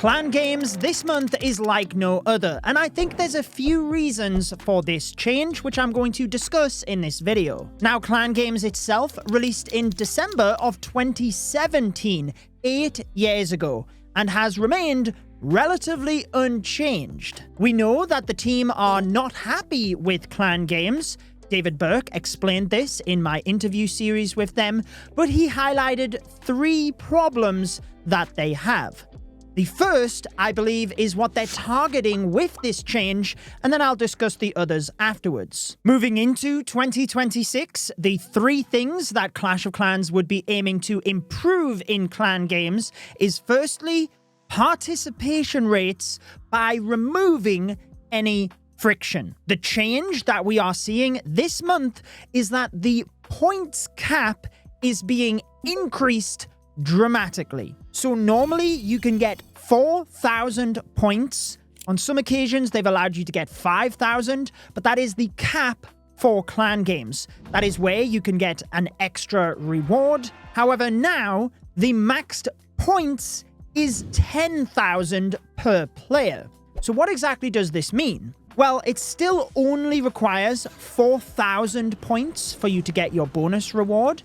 Clan games this month is like no other, and I think there's a few reasons for this change, which I'm going to discuss in this video. Now, Clan games itself released in December of 2017, 8 years ago, and has remained relatively unchanged. We know that the team are not happy with Clan games. David Burke explained this in my interview series with them, but he highlighted 3 problems that they have. The first, I believe, is what they're targeting with this change, and then I'll discuss the others afterwards. Moving into 2026, the 3 things that Clash of Clans would be aiming to improve in clan games is firstly, participation rates by removing any friction. The change that we are seeing this month is that the points cap is being increased dramatically. So normally you can get 4,000 points. On some occasions they've allowed you to get 5,000, but that is the cap for clan games. That is where you can get an extra reward. However, now the maxed points is 10,000 per player. So what exactly does this mean? Well, it still only requires 4,000 points for you to get your bonus reward,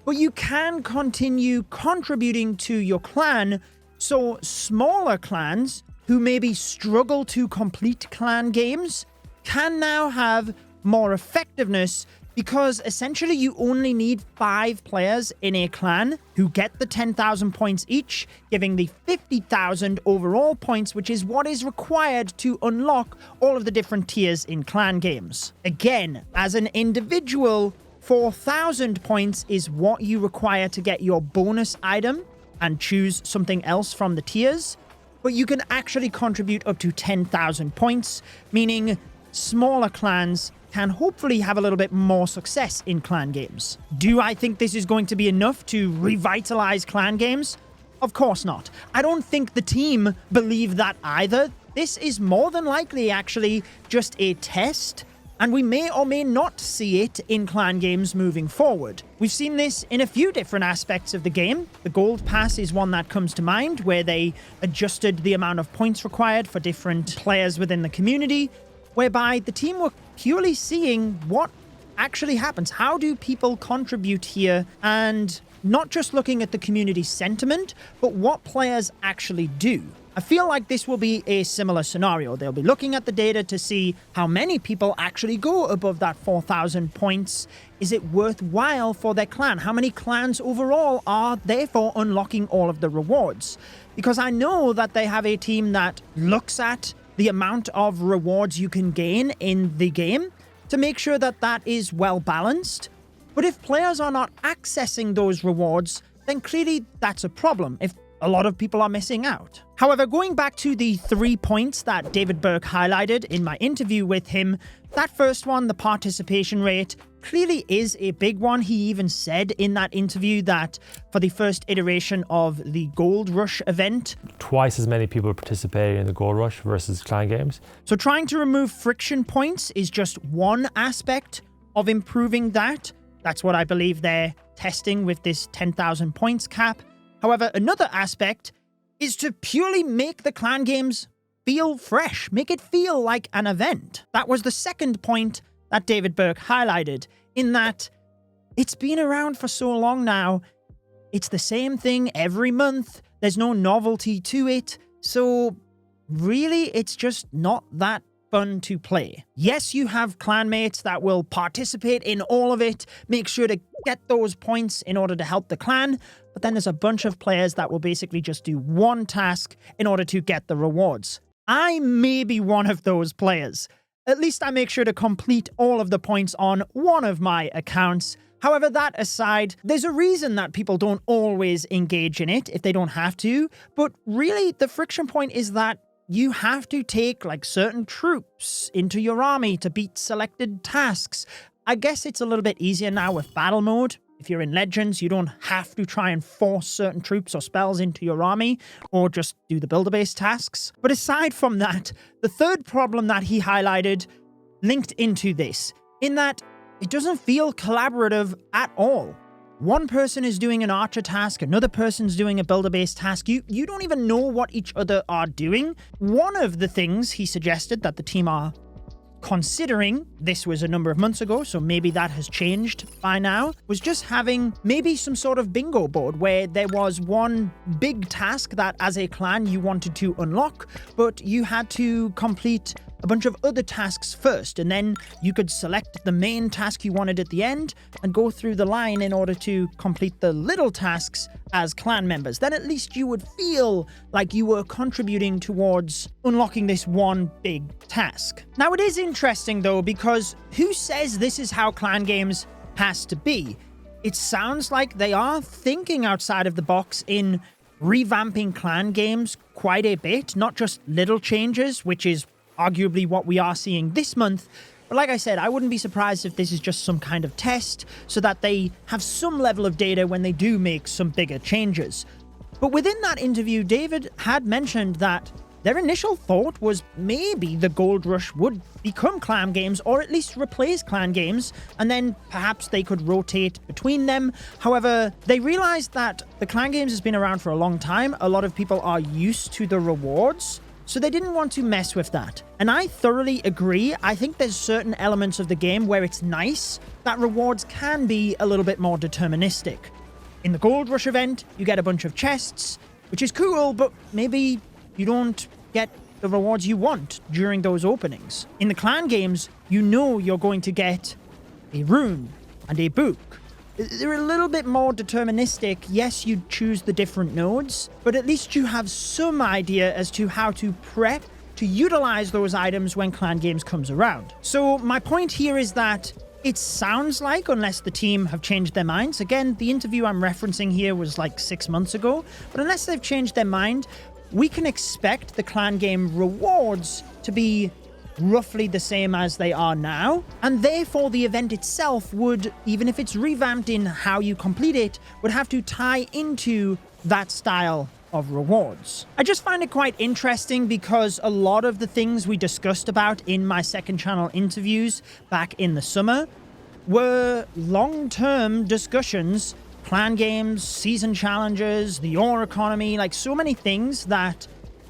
but you can continue contributing to your clan, so smaller clans who maybe struggle to complete clan games can now have more effectiveness, because essentially you only need 5 players in a clan who get the 10,000 points each, giving the 50,000 overall points, which is what is required to unlock all of the different tiers in clan games. Again, as an individual, 4,000 points is what you require to get your bonus item and choose something else from the tiers, but you can actually contribute up to 10,000 points, meaning smaller clans can hopefully have a little bit more success in clan games. Do I think this is going to be enough to revitalize clan games? Of course not. I don't think the team believe that either. This is more than likely actually just a test, and we may or may not see it in clan games moving forward. We've seen this in a few different aspects of the game. The Gold Pass is one that comes to mind, where they adjusted the amount of points required for different players within the community, whereby the team were purely seeing what actually happens. How do people contribute here? And not just looking at the community sentiment, but what players actually do. I feel like this will be a similar scenario. They'll be looking at the data to see how many people actually go above that 4,000 points. Is it worthwhile for their clan? How many clans overall are therefore unlocking all of the rewards? Because I know that they have a team that looks at the amount of rewards you can gain in the game to make sure that that is well balanced. But if players are not accessing those rewards, then clearly that's a problem if a lot of people are missing out. However, going back to the 3 points that David Burke highlighted in my interview with him, that first one, the participation rate, clearly is a big one. He even said in that interview that for the first iteration of the Gold Rush event, twice as many people participating in the Gold Rush versus clan games. So trying to remove friction points is just one aspect of improving that. That's what I believe they're testing with this 10,000 points cap. However, another aspect is to purely make the clan games feel fresh, make it feel like an event. That was the second point that David Burke highlighted, in that it's been around for so long now. It's the same thing every month. There's no novelty to it. So really, it's just not that fun to play. Yes, you have clanmates that will participate in all of it, make sure to get those points in order to help the clan, but then there's a bunch of players that will basically just do one task in order to get the rewards. I may be one of those players. At least I make sure to complete all of the points on one of my accounts. However, that aside, there's a reason that people don't always engage in it if they don't have to, but really the friction point is that you have to take like certain troops into your army to beat selected tasks. I guess it's a little bit easier now with battle mode. If you're in Legends, you don't have to try and force certain troops or spells into your army, or just do the builder-based tasks. But aside from that, the third problem that he highlighted linked into this, in that it doesn't feel collaborative at all. one person is doing an archer task, another person's doing a builder-based task. You don't even know what each other are doing. One of the things he suggested that the team are considering, this was a number of months ago, so maybe that has changed by now, was just having maybe some sort of bingo board where there was one big task that as a clan you wanted to unlock, but you had to complete a bunch of other tasks first, and then you could select the main task you wanted at the end and go through the line in order to complete the little tasks as clan members. Then at least you would feel like you were contributing towards unlocking this one big task. Now it is interesting though, because who says this is how clan games has to be? It sounds like they are thinking outside of the box in revamping clan games quite a bit, not just little changes, which is arguably what we are seeing this month. But like I said, I wouldn't be surprised if this is just some kind of test so that they have some level of data when they do make some bigger changes. But within that interview, David had mentioned that their initial thought was maybe the Gold Rush would become clan games, or at least replace clan games, and then perhaps they could rotate between them. However, they realized that the clan games has been around for a long time. A lot of people are used to the rewards, so they didn't want to mess with that. And I thoroughly agree. I think there's certain elements of the game where it's nice that rewards can be a little bit more deterministic. In the Gold Rush event, you get a bunch of chests, which is cool, but maybe you don't get the rewards you want during those openings. In the clan games, you know you're going to get a rune and a book. They're a little bit more deterministic. Yes, you choose the different nodes, but at least you have some idea as to how to prep to utilize those items when clan games comes around. So my point here is that it sounds like, unless the team have changed their minds, again, the interview I'm referencing here was like 6 months ago, but unless they've changed their mind, we can expect the clan game rewards to be roughly the same as they are now, and therefore the event itself would, even if it's revamped in how you complete it, would have to tie into that style of rewards. I just find it quite interesting because a lot of the things we discussed about in my second channel interviews back in the summer were long-term discussions, clan games, season challenges, the ore economy, like so many things that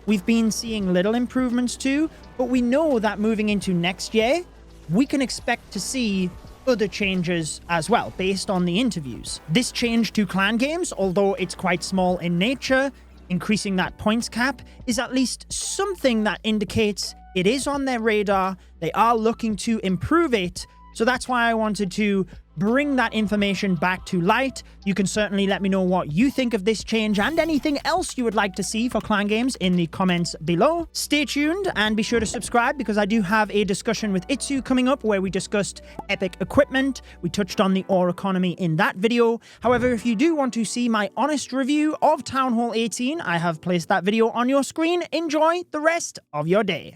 we've been seeing little improvements to, but we know that moving into next year, we can expect to see other changes as well, based on the interviews. This change to clan games, although it's quite small in nature, increasing that points cap, is at least something that indicates it is on their radar, they are looking to improve it, so that's why I wanted to bring that information back to light. You can certainly let me know what you think of this change and anything else you would like to see for clan games in the comments below. Stay tuned and be sure to subscribe because I do have a discussion with Itsu coming up where we discussed epic equipment. We touched on the ore economy in that video. However, if you do want to see my honest review of Town Hall 18, I have placed that video on your screen. Enjoy the rest of your day.